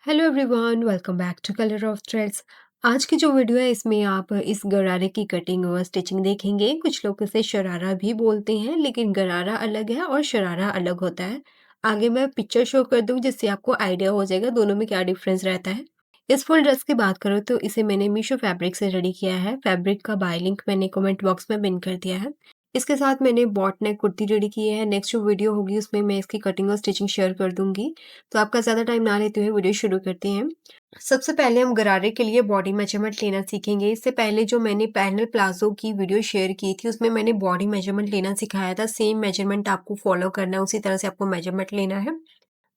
Hello everyone, welcome back to colour of threads. आज की जो वीडियो है इसमें आप इस गरारे की कटिंग और स्टिचिंग देखेंगे। कुछ लोग इसे शरारा भी बोलते हैं, लेकिन गरारा अलग है और शरारा अलग होता है। आगे मैं पिक्चर शो कर दूँ जिससे आपको आइडिया हो जाएगा दोनों में क्या डिफरेंस रहता है। इस फुल ड्रेस की बात करो तो इसे मैंने मीशो फैब्रिक से रेडी किया है। फैब्रिक का बाय लिंक मैंने कमेंट बॉक्स में पिन कर दिया है। इसके साथ मैंने बॉट नेक कुर्ती रेडी की है। नेक्स्ट जो वीडियो होगी उसमें मैं इसकी कटिंग और स्टिचिंग शेयर कर दूंगी। तो आपका ज़्यादा टाइम ना लेते हुए वीडियो शुरू करते हैं। सबसे पहले हम गरारे के लिए बॉडी मेजरमेंट लेना सीखेंगे। इससे पहले जो मैंने पैनल प्लाजो की वीडियो शेयर की थी उसमें मैंने बॉडी मेजरमेंट लेना सिखाया था। सेम मेजरमेंट आपको फॉलो करना है, उसी तरह से आपको मेजरमेंट लेना है।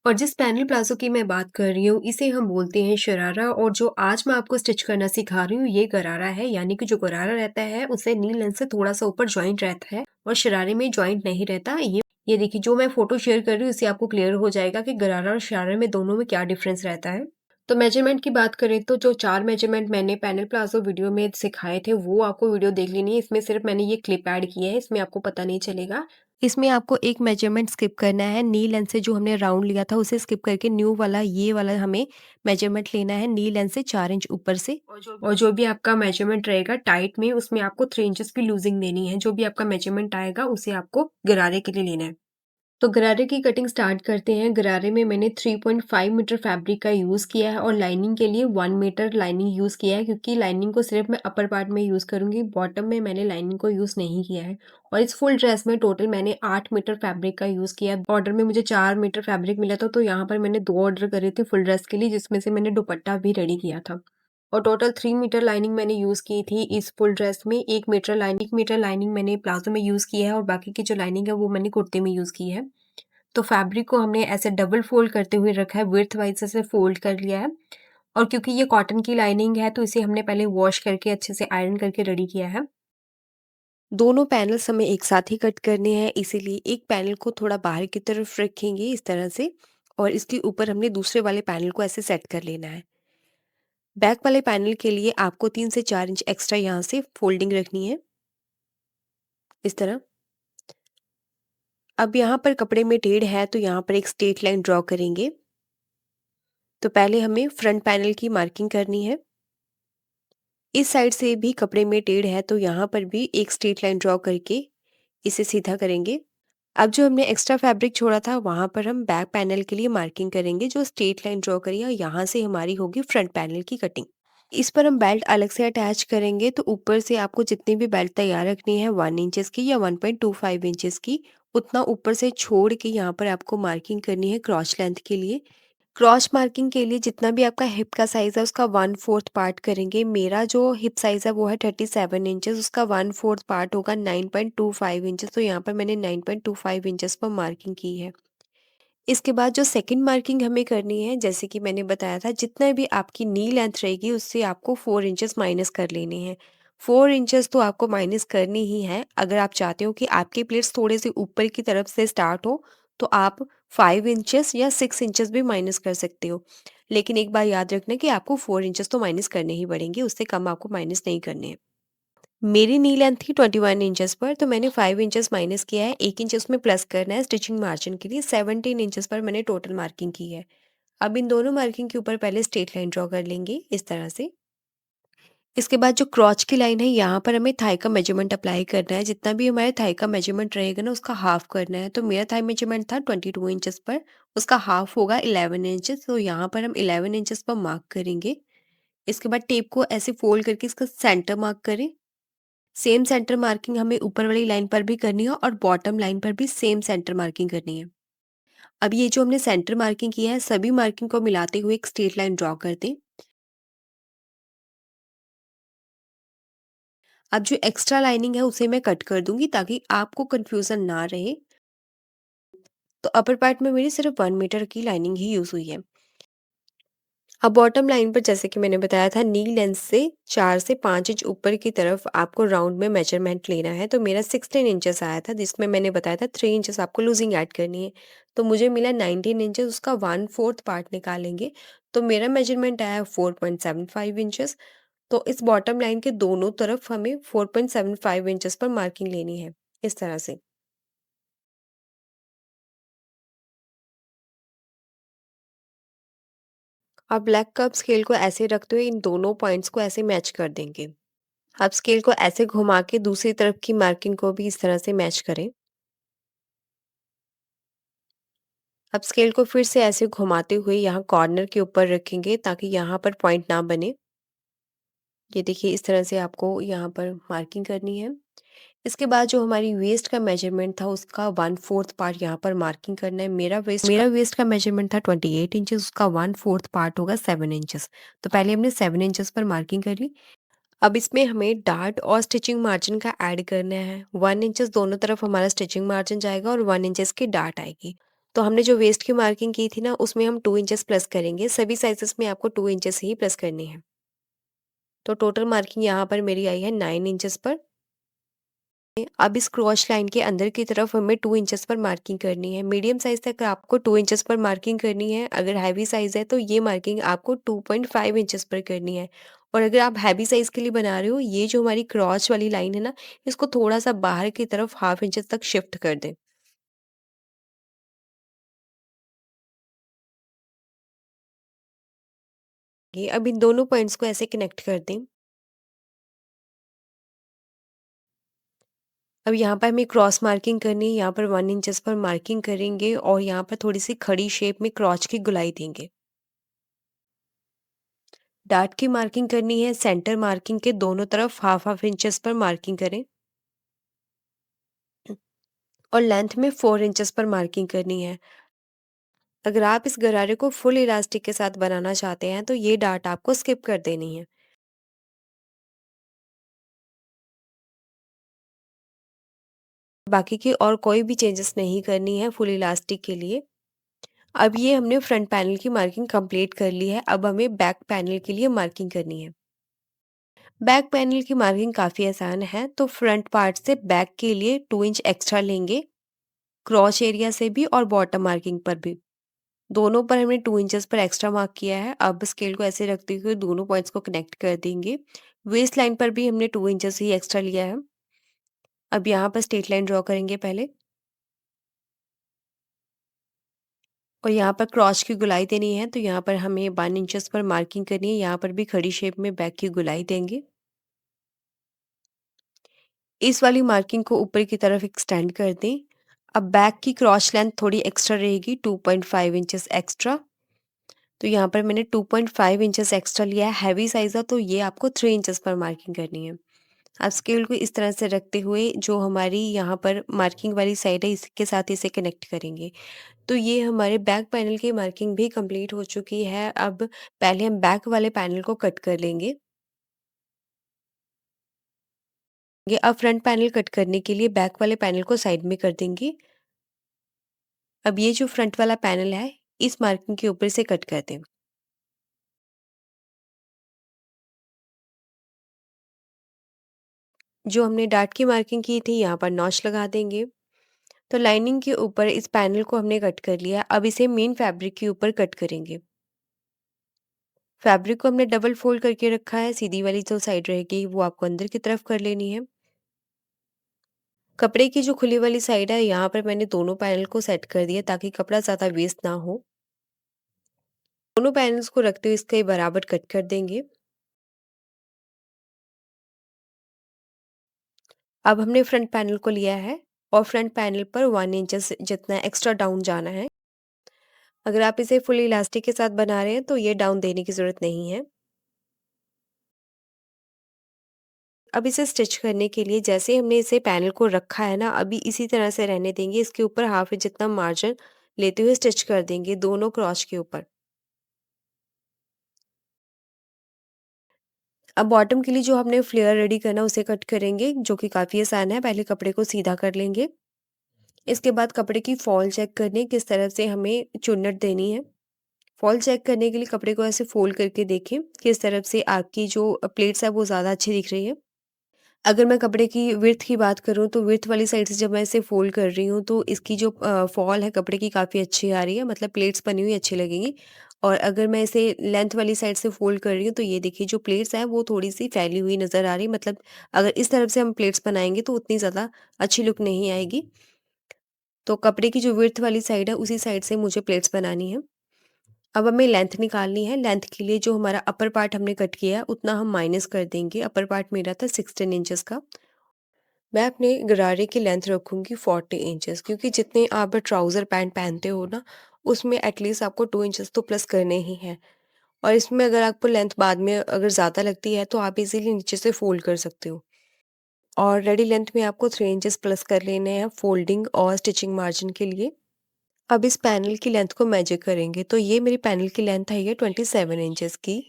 और जिस पैनल प्लाजो की मैं बात कर रही हूँ इसे हम बोलते हैं शरारा, और जो आज मैं आपको स्टिच करना सिखा रही हूँ ये गरारा है। यानी कि जो गरारा रहता है उसे नी लेंथ से थोड़ा सा ऊपर ज्वाइंट रहता है और शरारे में ज्वाइंट नहीं रहता। ये देखिए, जो मैं फोटो शेयर कर रही हूँ इससे आपको क्लियर हो जाएगा कि गरारा और शरारे में दोनों में क्या डिफरेंस रहता है। तो मेजरमेंट की बात करें तो जो 4 मेजरमेंट मैंने पैनल प्लाज़ो वीडियो में सिखाए थे, वो आपको वीडियो देख लेनी है। इसमें सिर्फ़ मैंने ये क्लिप ऐड की है, इसमें आपको पता नहीं चलेगा। इसमें आपको एक मेजरमेंट स्किप करना है। नी लेंथ से जो हमने राउंड लिया था उसे स्किप करके न्यू वाला ये वाला हमें मेजरमेंट लेना है, नी लेंथ से 4 इंच ऊपर से। और जो भी आपका मेजरमेंट रहेगा टाइट में, उसमें आपको 3 इंचेस की लूज़िंग देनी है। जो भी आपका मेजरमेंट आएगा उसे आपको गरारे के लिए लेना है। तो गरारे की कटिंग स्टार्ट करते हैं। गरारे में मैंने 3.5 मीटर फैब्रिक का यूज़ किया है और लाइनिंग के लिए 1 मीटर लाइनिंग यूज़ किया है, क्योंकि लाइनिंग को सिर्फ मैं अपर पार्ट में यूज़ करूँगी, बॉटम में मैंने लाइनिंग को यूज़ नहीं किया है। और इस फुल ड्रेस में टोटल मैंने 8 मीटर फैब्रिक का यूज़ किया है। ऑर्डर में मुझे 4 मीटर फैब्रिक मिला था, तो यहाँ पर मैंने 2 ऑर्डर करे थे फुल ड्रेस के लिए, जिसमें से मैंने दुपट्टा भी रेडी किया था। और टोटल 3 मीटर लाइनिंग मैंने यूज़ की थी इस फुल ड्रेस में। 1 मीटर लाइनिंग मैंने प्लाज़ो में यूज़ की है और बाकी की जो लाइनिंग है वो मैंने कुर्ते में यूज़ की है। तो फैब्रिक को हमने ऐसे डबल फ़ोल्ड करते हुए रखा है, विड्थ वाइज़ ऐसे फ़ोल्ड कर लिया है। और क्योंकि ये कॉटन की लाइनिंग है तो इसे हमने पहले वॉश करके अच्छे से आयरन करके रेडी किया है। दोनों पैनल्स हमें एक साथ ही कट करने हैं, इसीलिए एक पैनल को थोड़ा बाहर की तरफ रखेंगे इस तरह से, और इसके ऊपर हमने दूसरे वाले पैनल को ऐसे सेट कर लेना है। बैक वाले पैनल के लिए आपको 3 से 4 इंच एक्स्ट्रा यहाँ से फोल्डिंग रखनी है, इस तरह। अब यहाँ पर कपड़े में टेढ़ है तो यहाँ पर एक स्ट्रेट लाइन ड्रॉ करेंगे। तो पहले हमें फ्रंट पैनल की मार्किंग करनी है। इस साइड से भी कपड़े में टेढ़ है तो यहाँ पर भी एक स्ट्रेट लाइन ड्रॉ करके इसे सीधा करेंगे। अब जो हमने एक्स्ट्रा फैब्रिक छोड़ा था वहाँ पर हम बैक पैनल के लिए मार्किंग करेंगे। जो स्ट्रेट लाइन ड्रॉ करी है यहाँ से हमारी होगी फ्रंट पैनल की कटिंग। इस पर हम बेल्ट अलग से अटैच करेंगे, तो ऊपर से आपको जितनी भी बेल्ट तैयार रखनी है 1 इंचेस की या 1.25 इंचेस की, उतना ऊपर से छोड़ के यहाँ पर आपको मार्किंग करनी है क्रॉस लेंथ के लिए। क्रॉस मार्किंग के लिए जितना भी आपका हिप का साइज़ है उसका 1/4 पार्ट करेंगे। मेरा जो हिप साइज़ है वो है 37 इंचेस, उसका 1/4 पार्ट होगा 9.25 इंचेस। तो यहाँ पर मैंने 9.25 इंचेस पर मार्किंग की है। इसके बाद जो सेकंड मार्किंग हमें करनी है, जैसे कि मैंने बताया था, जितना भी आपकी नी लेंथ रहेगी उससे आपको 4 इंचेस माइनस कर लेने हैं। 4 इंचेस तो आपको माइनस करनी ही है। अगर आप चाहते हो कि आपके प्लेट्स थोड़े से ऊपर की तरफ से स्टार्ट हो तो आप 5 इंचेस या 6 इंचेस भी माइनस कर सकते हो। लेकिन एक बार याद रखना कि आपको 4 इंचेस तो माइनस करने ही पड़ेंगे, उससे कम आपको माइनस नहीं करने हैं। मेरी नी लेंथ थी 21 इंचेस पर, तो मैंने 5 इंचेस माइनस किया है, 1 इंच उसमें प्लस करना है स्टिचिंग मार्जिन के लिए। 17 इंचेस पर मैंने टोटल मार्किंग की है। अब इन दोनों मार्किंग के ऊपर पहले स्ट्रेट लाइन ड्रॉ कर लेंगे इस तरह से। इसके बाद जो क्रॉच की लाइन है यहाँ पर हमें थाई का मेजरमेंट अप्लाई करना है। जितना भी हमारे थाई का मेजरमेंट रहेगा ना उसका हाफ करना है। तो मेरा थाई मेजरमेंट था 22 इंचेस पर, उसका हाफ होगा 11 इंचेस। तो यहाँ पर हम 11 इंचेस पर मार्क करेंगे। इसके बाद टेप को ऐसे फोल्ड करके इसका सेंटर मार्क करें। सेम सेंटर मार्किंग हमें ऊपर वाली लाइन पर भी करनी है और बॉटम लाइन पर भी सेम सेंटर मार्किंग करनी है। अब ये जो हमने सेंटर मार्किंग किया है सभी मार्किंग को मिलाते हुए एक स्ट्रेट लाइन ड्रॉ कर दें। अब जो एक्स्ट्रा लाइनिंग है उसे मैं कट कर दूंगी ताकि आपको कंफ्यूजन ना रहे। तो अपर पार्ट में मेरी सिर्फ 1 मीटर की लाइनिंग ही यूज हुई है। अब बॉटम लाइन पर जैसे कि मैंने बताया था नी लेंथ से 4 से 5 इंच ऊपर की तरफ आपको राउंड में मेजरमेंट लेना है। तो मेरा 16 इंचेस आया था, जिसमें मैंने बताया था 3 इंचेस आपको लूजिंग ऐड करनी है। तो मुझे मिला 19 इंचेस, उसका 1/4 पार्ट निकालेंगे। तो मेरा मेजरमेंट आया 4.75 इंचेस। तो इस बॉटम लाइन के दोनों तरफ हमें 4.75 इंचेस पर मार्किंग लेनी है इस तरह से। अब ब्लैक कप स्केल को ऐसे रखते हुए इन दोनों पॉइंट्स को ऐसे मैच कर देंगे। अब स्केल को ऐसे घुमा के दूसरी तरफ की मार्किंग को भी इस तरह से मैच करें। अब स्केल को फिर से ऐसे घुमाते हुए यहाँ कॉर्नर के ऊपर रखेंगे ताकि यहाँ पर पॉइंट ना बने। ये देखिए इस तरह से आपको यहाँ पर मार्किंग करनी है। इसके बाद जो हमारी वेस्ट का मेजरमेंट था उसका 1/4 पार्ट यहाँ पर मार्किंग करना है। मेरा वेस्ट का मेजरमेंट था 28 इंचेस, उसका 1/4 पार्ट होगा 7 इंचेस। तो पहले हमने 7 इंचेस पर मार्किंग कर ली। अब इसमें हमें डार्ट और स्टिचिंग मार्जिन का ऐड करना है। 1 इंचेस दोनों तरफ हमारा स्टिचिंग मार्जिन जाएगा और 1 इंचेस की डार्ट आएगी। तो हमने जो वेस्ट की मार्किंग की थी ना उसमें हम 2 इंचेस प्लस करेंगे। सभी साइजेस में आपको 2 इंचेस ही प्लस करनी है। तो टोटल मार्किंग यहाँ पर मेरी आई है 9 इंचेस पर। अब इस क्रॉस लाइन के अंदर की तरफ हमें 2 इंचेस पर मार्किंग करनी है। मीडियम साइज़ तक आपको 2 इंचेस पर मार्किंग करनी है। अगर हैवी साइज़ है तो ये मार्किंग आपको 2.5 इंचेस पर करनी है। और अगर आप हैवी साइज़ के लिए बना रहे हो, ये जो हमारी क्रॉस वाली लाइन है ना, इसको थोड़ा-सा बाहर की तरफ हाफ इंचेस तक शिफ्ट कर दें। ये अब इन दोनों पॉइंट्स को ऐसे कनेक्ट कर दें। अब यहाँ पर हमें क्रॉस मार्किंग करनी है। यहाँ पर 1 इंचेस पर मार्किंग करेंगे और यहाँ पर थोड़ी-सी खड़ी शेप में क्रॉस की गोलाई देंगे। डार्ट की मार्किंग करनी है। सेंटर मार्किंग के दोनों तरफ हाफ हाफ इंचेस पर मार्किंग करें और लेंथ में 4 इंचेस पर मार्किंग करनी है। अगर आप इस गरारे को फुल इलास्टिक के साथ बनाना चाहते हैं तो ये डार्ट आपको स्किप कर देनी है। बाकी की और कोई भी चेंजेस नहीं करनी है फुल इलास्टिक के लिए। अब ये हमने फ्रंट पैनल की मार्किंग कंप्लीट कर ली है। अब हमें बैक पैनल के लिए मार्किंग करनी है। बैक पैनल की मार्किंग काफ़ी आसान है। तो फ्रंट पार्ट से बैक के लिए 2 इंच एक्स्ट्रा लेंगे, क्रॉच एरिया से भी और बॉटम मार्किंग पर भी। दोनों पर हमने 2 इंचेस पर एक्स्ट्रा मार्क किया है। अब स्केल को ऐसे रखते हुए दोनों पॉइंट्स को कनेक्ट कर देंगे। वेस्ट लाइन पर भी हमने 2 इंचेस ही एक्स्ट्रा लिया है। अब यहाँ पर स्ट्रेट लाइन ड्रॉ करेंगे पहले और यहाँ पर क्रॉस की गोलाई देनी है। तो यहाँ पर हमें 1 इंचेस पर मार्किंग करनी है। यहाँ पर भी खड़ी शेप में बैक की गोलाई देंगे। इस वाली मार्किंग को ऊपर की तरफ एक्सटेंड कर दें। अब बैक की क्रॉस लेंथ थोड़ी एक्स्ट्रा रहेगी, 2.5 इंचेस एक्स्ट्रा। तो यहाँ पर मैंने 2.5 इंचेस एक्स्ट्रा लिया है। हैवी साइज़ है तो ये आपको 3 इंचेस पर मार्किंग करनी है। अब स्केल को इस तरह से रखते हुए जो हमारी यहाँ पर मार्किंग वाली साइड है इसके साथ इसे कनेक्ट करेंगे। तो ये हमारे बैक पैनल की मार्किंग भी कंप्लीट हो चुकी है। अब पहले हम बैक वाले पैनल को कट कर लेंगे। ये अब फ्रंट पैनल कट करने के लिए बैक वाले पैनल को साइड में कर देंगे। अब ये जो फ्रंट वाला पैनल है इस मार्किंग के ऊपर से कट कर दें। जो हमने डार्ट की मार्किंग की थी यहाँ पर नॉच लगा देंगे। तो लाइनिंग के ऊपर इस पैनल को हमने कट कर लिया। अब इसे मेन फैब्रिक के ऊपर कट करेंगे। फैब्रिक को हमने डबल फोल्ड करके रखा है। सीधी वाली जो साइड रहेगी वो आपको अंदर की तरफ कर लेनी है। कपड़े की जो खुली वाली साइड है यहाँ पर मैंने दोनों पैनल को सेट कर दिया ताकि कपड़ा ज़्यादा वेस्ट ना हो। दोनों पैनल्स को रखते हुए इसके बराबर कट कर देंगे। अब हमने फ्रंट पैनल को लिया है और फ्रंट पैनल पर 1 इंचेस जितना एक्स्ट्रा डाउन जाना है। अगर आप इसे फुल इलास्टिक के साथ बना रहे हैं तो ये डाउन देने की ज़रूरत नहीं है। अब इसे स्टिच करने के लिए जैसे हमने इसे पैनल को रखा है ना, अभी इसी तरह से रहने देंगे। इसके ऊपर हाफ इंच जितना मार्जिन लेते हुए स्टिच कर देंगे दोनों क्रॉस के ऊपर। अब बॉटम के लिए जो हमने फ्लेयर रेडी करना है उसे कट करेंगे, जो कि काफ़ी आसान है। पहले कपड़े को सीधा कर लेंगे। इसके बाद कपड़े की फॉल चेक करनी है, किस तरह से हमें चुन्नट देनी है। फॉल चेक करने के लिए कपड़े को ऐसे फोल्ड करके देखें, किस तरफ से आपकी जो प्लेट्स है वो ज़्यादा अच्छी दिख रही है। अगर मैं कपड़े की विड्थ की बात करूँ तो विड्थ वाली साइड से जब मैं इसे फ़ोल्ड कर रही हूँ तो इसकी जो फॉल है कपड़े की काफ़ी अच्छी आ रही है, मतलब प्लेट्स बनी हुई अच्छी लगेंगी। और अगर मैं इसे लेंथ वाली साइड से फ़ोल्ड कर रही हूँ तो ये देखिए जो प्लेट्स हैं वो थोड़ी-सी फैली हुई नज़र आ रही है, मतलब अगर इस तरफ से हम प्लेट्स बनाएँगे तो उतनी ज़्यादा अच्छी लुक नहीं आएगी। तो कपड़े की जो विड्थ वाली साइड है उसी साइड से मुझे प्लेट्स बनानी है। अब हमें लेंथ निकालनी है। लेंथ के लिए जो हमारा अपर पार्ट हमने कट किया है उतना हम माइनस कर देंगे। अपर पार्ट मेरा था 16 इंचेस का। मैं अपने गरारे की लेंथ रखूँगी 40 इंचेस, क्योंकि जितने आप ट्राउज़र पैंट पहनते हो ना, उसमें एटलीस्ट आपको 2 इंचेस तो प्लस करने ही हैं। और इसमें अगर आपको लेंथ बाद में अगर ज़्यादा लगती है तो आप इज़िली नीचे से फ़ोल्ड कर सकते हो। और रेडी लेंथ में आपको 3 इंचेस प्लस कर लेने हैं फ़ोल्डिंग और स्टिचिंग मार्जिन के लिए। अब इस पैनल की लेंथ को मेजर करेंगे, तो ये मेरी पैनल की लेंथ है, ये 27 इंचेस की।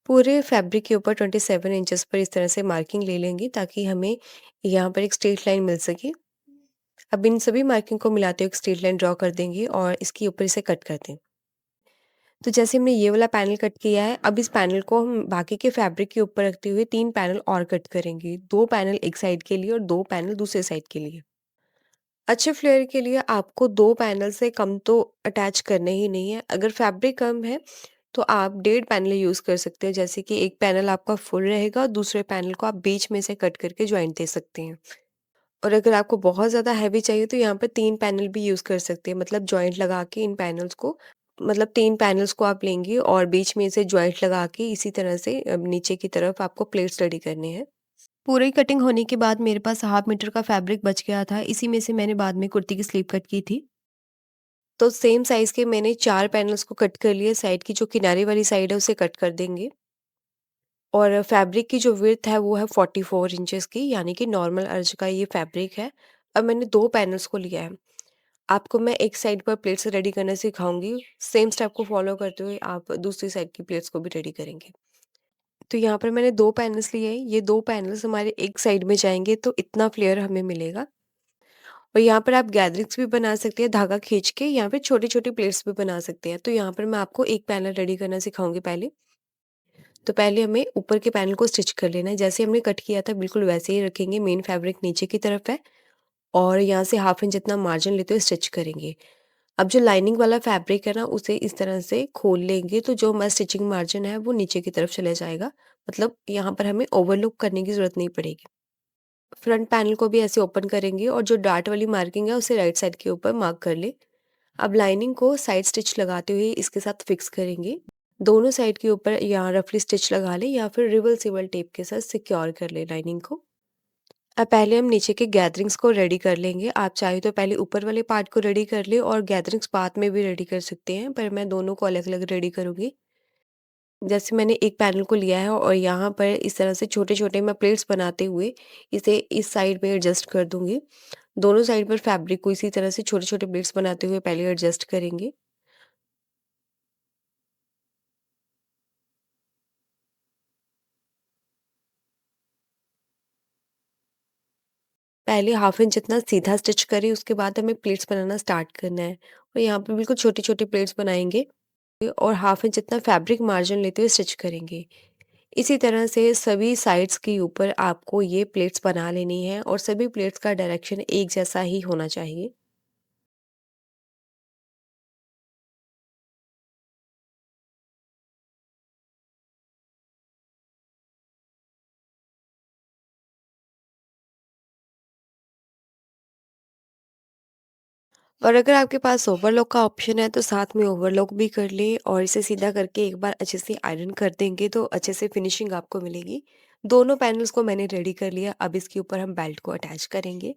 पूरे फैब्रिक के ऊपर 27 इंचेस पर इस तरह से मार्किंग ले लेंगे ताकि हमें यहाँ पर एक स्ट्रेट लाइन मिल सके। अब इन सभी मार्किंग को मिलाते हुए एक स्ट्रेट लाइन ड्रॉ कर देंगे और इसके ऊपर इसे कट कर दें। तो जैसे हमने ये वाला पैनल कट किया है, अब इस पैनल को हम बाकी के फैब्रिक के ऊपर रखते हुए 3 पैनल और कट करेंगे। 2 पैनल एक साइड के लिए और 2 पैनल दूसरे साइड के लिए। अच्छे फ्लेयर के लिए आपको 2 पैनल से कम तो अटैच करने ही नहीं है। अगर फैब्रिक कम है तो आप डेढ़ पैनल यूज़ कर सकते हैं, जैसे कि एक पैनल आपका फुल रहेगा और दूसरे पैनल को आप बीच में से कट करके जॉइंट दे सकते हैं। और अगर आपको बहुत ज़्यादा हैवी चाहिए तो यहाँ पर 3 पैनल भी यूज़ कर सकते हैं, मतलब जॉइंट लगा के इन पैनल्स को, मतलब 3 पैनल्स को आप लेंगे और बीच में से जॉइंट लगा के इसी तरह से नीचे की तरफ आपको प्लेट्स रेडी करने हैं। पूरी कटिंग होने के बाद मेरे पास हाफ मीटर का फैब्रिक बच गया था, इसी में से मैंने बाद में कुर्ती की स्लीव कट की थी। तो सेम साइज़ के मैंने 4 पैनल्स को कट कर लिए, साइड की जो किनारे वाली साइड है उसे कट कर देंगे। और फैब्रिक की जो विड्थ है वो है 44 इंचेस की, यानी कि नॉर्मल अर्ज का ये फैब्रिक है। अब मैंने 2 पैनल्स को लिया है। आपको मैं एक साइड पर प्लेट्स रेडी करना सिखाऊँगी, सेम स्टेप को फॉलो करते हुए आप दूसरी साइड की प्लेट्स को भी रेडी करेंगे। तो यहाँ पर मैंने 2 पैनल्स लिए हैं, ये 2 पैनल्स हमारे एक साइड में जाएँगे तो इतना फ्लेयर हमें मिलेगा। और यहाँ पर आप गैदरिंग्स भी बना सकते हैं धागा खींच के, या फिर छोटी-छोटी प्लेट्स भी बना सकते हैं। तो यहाँ पर मैं आपको एक पैनल रेडी करना सिखाऊँगी पहले। तो पहले हमें ऊपर के पैनल को स्टिच कर लेना है, जैसे हमने कट किया था बिल्कुल वैसे ही रखेंगे। मेन फैब्रिक नीचे की तरफ है और यहाँ से हाफ इंच जितना मार्जिन लेते हुए स्टिच करेंगे। अब जो लाइनिंग वाला फैब्रिक है ना, उसे इस तरह से खोल लेंगे तो जो हमारा स्टिचिंग मार्जिन है वो नीचे की तरफ चले जाएगा। मतलब यहाँ पर हमें ओवरलुक करने की ज़रूरत नहीं पड़ेगी। फ्रंट पैनल को भी ऐसे ओपन करेंगे और जो डार्ट वाली मार्किंग है उसे राइट साइड के ऊपर मार्क कर ले। अब लाइनिंग को साइड स्टिच लगाते हुए इसके साथ फिक्स करेंगे। दोनों साइड के ऊपर यहाँ रफली स्टिच लगा ले या फिर रिवर्सिबल टेप के साथ सिक्योर कर ले लाइनिंग को। अब पहले हम नीचे के गैदरिंग्स को रेडी कर लेंगे। आप चाहे तो पहले ऊपर वाले पार्ट को रेडी कर ले और गैदरिंग्स बाद में भी रेडी कर सकते हैं, पर मैं दोनों को अलग-अलग रेडी करूँगी। जैसे मैंने एक पैनल को लिया है और यहाँ पर इस तरह से छोटे-छोटे मैं प्लेट्स बनाते हुए इसे इस साइड में एडजस्ट कर दूँगी। दोनों साइड पर फैब्रिक को इसी तरह से छोटे-छोटे प्लेट्स बनाते हुए पहले एडजस्ट करेंगे। पहले हाफ इंच जितना सीधा स्टिच करें, उसके बाद हमें प्लेट्स बनाना स्टार्ट करना है। और यहाँ पे बिल्कुल छोटी-छोटी प्लेट्स बनाएँगे और हाफ इंच जितना फैब्रिक मार्जिन लेते हुए स्टिच करेंगे। इसी तरह से सभी साइड्स के ऊपर आपको ये प्लेट्स बना लेनी है और सभी प्लेट्स का डायरेक्शन एक जैसा ही होना चाहिए। और अगर आपके पास ओवरलॉक का ऑप्शन है तो साथ में ओवरलॉक भी कर लें और इसे सीधा करके एक बार अच्छे से आयरन कर देंगे तो अच्छे से फिनिशिंग आपको मिलेगी। दोनों पैनल्स को मैंने रेडी कर लिया, अब इसके ऊपर हम बेल्ट को अटैच करेंगे।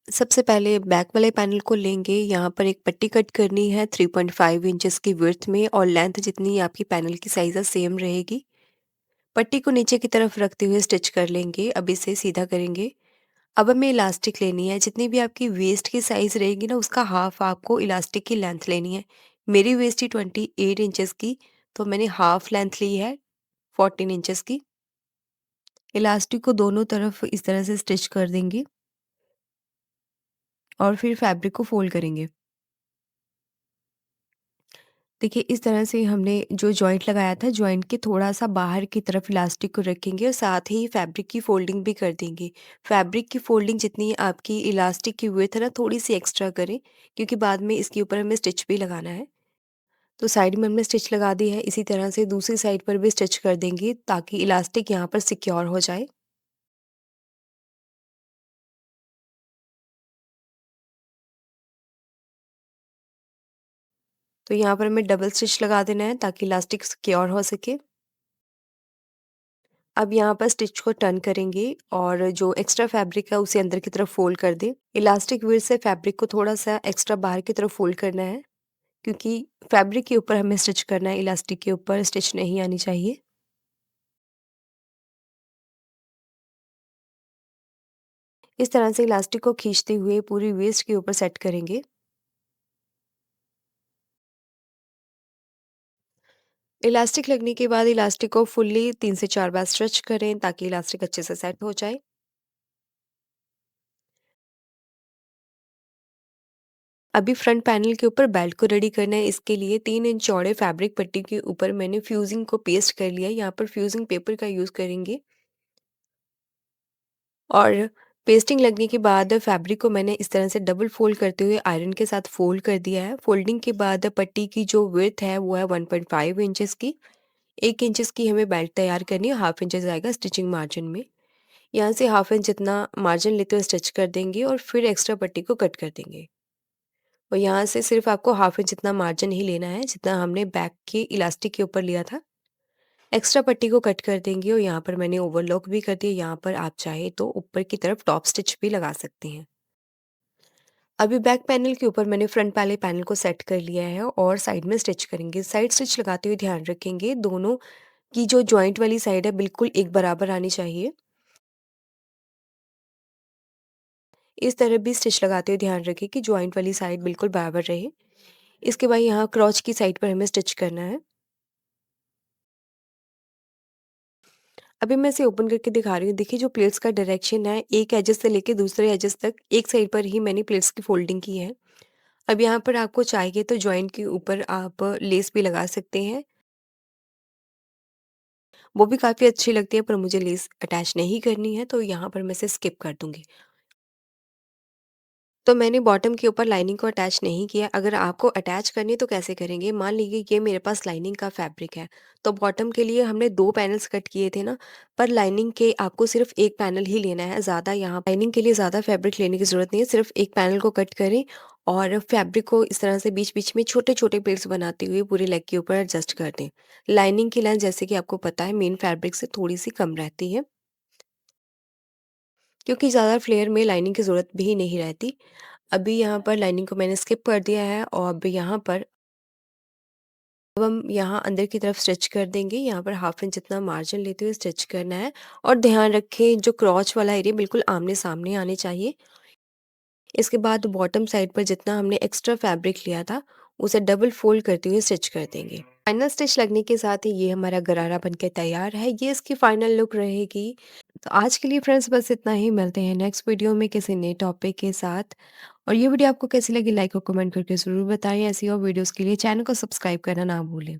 सबसे पहले बैक वाले पैनल को लेंगे, यहाँ पर एक पट्टी कट करनी है 3.5 इंचेस की विड्थ में और लेंथ जितनी आपकी पैनल की साइज़ है सेम रहेगी। पट्टी को नीचे की तरफ रखते हुए स्टिच कर लेंगे। अब इसे सीधा करेंगे। अब हमें इलास्टिक लेनी है, जितनी भी आपकी वेस्ट की साइज़ रहेगी ना उसका हाफ आपको इलास्टिक की लेंथ लेनी है। मेरी वेस्ट थी 28 इंचेस की, तो मैंने हाफ लेंथ ली है 14 इंचेस की। इलास्टिक को दोनों तरफ इस तरह से स्टिच कर देंगे और फिर फैब्रिक को फोल्ड करेंगे। देखिए इस तरह से हमने जो जॉइंट लगाया था, जॉइंट के थोड़ा-सा बाहर की तरफ इलास्टिक को रखेंगे और साथ ही फैब्रिक की फ़ोल्डिंग भी कर देंगे। फैब्रिक की फ़ोल्डिंग जितनी आपकी इलास्टिक की विड्थ है ना, थोड़ी-सी एक्स्ट्रा करें, क्योंकि बाद में इसके ऊपर हमें स्टिच भी लगाना है। तो साइड में हमने स्टिच लगा दी है, इसी तरह से दूसरी साइड पर भी स्टिच कर देंगे ताकि इलास्टिक यहाँ पर सिक्योर हो जाए। तो यहाँ पर हमें डबल स्टिच लगा देना है ताकि इलास्टिक सिक्योर हो सके। अब यहाँ पर स्टिच को टर्न करेंगे और जो एक्स्ट्रा फैब्रिक है उसे अंदर की तरफ फोल्ड कर दें। इलास्टिक व्हील से फैब्रिक को थोड़ा-सा एक्स्ट्रा बाहर की तरफ फोल्ड करना है, क्योंकि फैब्रिक के ऊपर हमें स्टिच करना है, इलास्टिक के ऊपर स्टिच नहीं आनी चाहिए। इस तरह से इलास्टिक को खींचते हुए पूरी वेस्ट के ऊपर सेट करेंगे। इलास्टिक लगने के बाद इलास्टिक को फुल्ली 3 से 4 बार स्ट्रेच करें ताकि इलास्टिक अच्छे से सेट हो जाए। अभी फ्रंट पैनल के ऊपर बेल्ट को रेडी करना है। इसके लिए 3 इंच चौड़े फैब्रिक पट्टी के ऊपर मैंने फ्यूजिंग को पेस्ट कर लिया है। यहाँ पर फ्यूजिंग पेपर का यूज़ करेंगे और पेस्टिंग लगने के बाद फैब्रिक को मैंने इस तरह से डबल फोल्ड करते हुए आयरन के साथ फोल्ड कर दिया है। फोल्डिंग के बाद पट्टी की जो विड्थ है वो है 1.5 इंचेस की। 1 इंचेस की हमें बेल्ट तैयार करनी है, हाफ इंचेस आएगा स्टिचिंग मार्जिन में। यहाँ से हाफ इंच जितना मार्जिन लेते हुए स्टिच कर देंगे और फिर एक्स्ट्रा पट्टी को कट कर देंगे। और यहाँ से सिर्फ आपको हाफ इंच जितना मार्जिन ही लेना है जितना हमने बैक के इलास्टिक के ऊपर लिया था। एक्स्ट्रा पट्टी को कट कर देंगे और यहाँ पर मैंने ओवरलॉक भी कर दिया। यहाँ पर आप चाहे तो ऊपर की तरफ टॉप स्टिच भी लगा सकते हैं। अभी बैक पैनल के ऊपर मैंने फ्रंट वाले पैनल को सेट कर लिया है और साइड में स्टिच करेंगे। साइड स्टिच लगाते हुए ध्यान रखेंगे दोनों की जो जॉइंट वाली साइड है बिल्कुल एक बराबर आनी चाहिए। इस तरह भी स्टिच लगाते हुए ध्यान रखें कि जॉइंट वाली साइड बिल्कुल बराबर रहे। इसके बाद यहाँ क्रॉच की साइड पर हमें स्टिच करना है। अभी मैं इसे ओपन करके दिखा रही हूँ। देखिए जो प्लेट्स का डायरेक्शन है, एक एजेस से लेके दूसरे एजेस तक एक साइड पर ही मैंने प्लेट्स की फोल्डिंग की है। अब यहाँ पर आपको चाहिए तो जॉइंट के ऊपर आप लेस भी लगा सकते हैं। वो भी काफ़ी अच्छी लगती है, पर मुझे लेस अटैच नहीं करनी है तो यहाँ पर मैं इसे स्किप कर दूँगी। तो मैंने बॉटम के ऊपर लाइनिंग को अटैच नहीं किया। अगर आपको अटैच करनी है तो कैसे करेंगे? मान लीजिए ये मेरे पास लाइनिंग का फैब्रिक है, तो बॉटम के लिए हमने 2 पैनल्स कट किए थे ना, पर लाइनिंग के आपको सिर्फ 1 पैनल ही लेना है। ज़्यादा यहाँ लाइनिंग के लिए ज़्यादा फैब्रिक लेने की ज़रूरत नहीं है, सिर्फ 1 पैनल को कट करें और फैब्रिक को इस तरह से बीच-बीच में छोटे-छोटे प्लेट्स बनाते हुए पूरे लेग के ऊपर एडजस्ट कर दें। लाइनिंग की लेंथ जैसे कि आपको पता है मेन फैब्रिक से थोड़ी-सी कम रहती है, क्योंकि ज़्यादा फ्लेयर में लाइनिंग की ज़रूरत भी नहीं रहती। अभी यहाँ पर लाइनिंग को मैंने स्किप कर दिया है और अब यहाँ पर अब हम यहाँ अंदर की तरफ स्टिच कर देंगे। यहाँ पर हाफ इंच जितना मार्जिन लेते हुए स्टिच करना है और ध्यान रखें जो क्रॉच वाला एरिया बिल्कुल आमने-सामने आने चाहिए। इसके बाद बॉटम साइड पर जितना हमने एक्स्ट्रा फैब्रिक लिया था, उसे डबल फोल्ड करते हुए स्टिच कर देंगे। फाइनल स्टिच लगने के साथ ही ये हमारा गरारा बनके तैयार है। ये इसकी फाइनल लुक रहेगी। तो आज के लिए फ्रेंड्स बस इतना ही। मिलते हैं नेक्स्ट वीडियो में किसी नए टॉपिक के साथ। और ये वीडियो आपको कैसी लगी लाइक और कमेंट करके ज़रूर बताएं। ऐसी और वीडियोस के लिए चैनल को सब्सक्राइब करना ना भूलें।